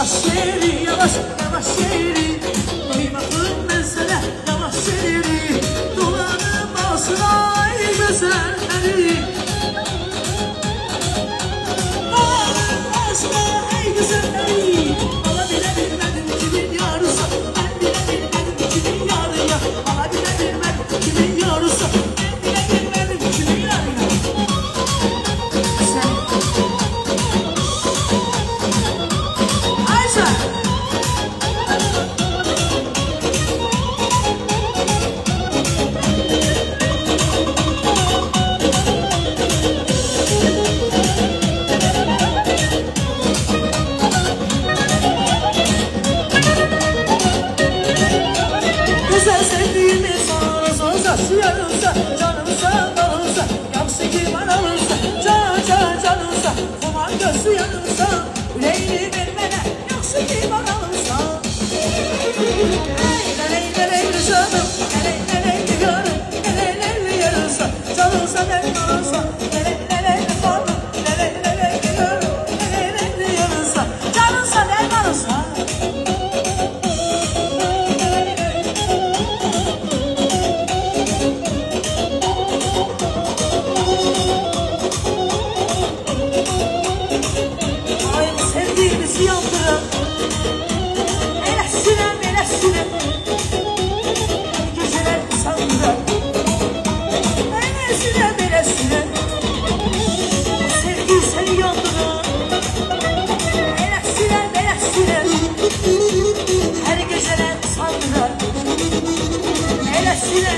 Yavaş yeri, yavaş, yavaş yeri. Bakın ben sana yavaş yeri. Dolanım olsun ay güzelleri. Dolanım olsun ay güzelleri. Bana bile bilmedim kimin yarısı. Ben bile bilmedim kimin yarıya. Bana bile bilmedim kimin yarısı. Ben bile bilmedim kimin yarıya. Sen Ayşe. Güzel sevdiğimi sorarsa yarınsa, canımsa dalınsa, yakşı ki bana alırsa, canımsa, zaman gözü yanımsa, yüreğini vermene, yakşı ki bana alırsa. Leyli canım, leyli yarım, leyli yarınsa, canımsa ben alırsa, leyli farım, leyli yarım, leyli yarınsa, canımsa ben alırsa. Sevdiğimizi yandıran elesine geceler sandıran elesine sevgi seni yandıran elesine her geceler sandıran elesine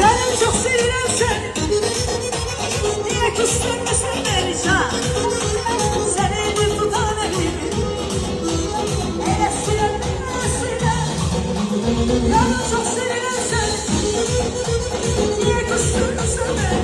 yarın çok seviyorum seni. Niye küstürmüşsün beni sen? Seni tutan elimi elesine yarın çok seviyorum seni. Niye küstürmüşsün beni?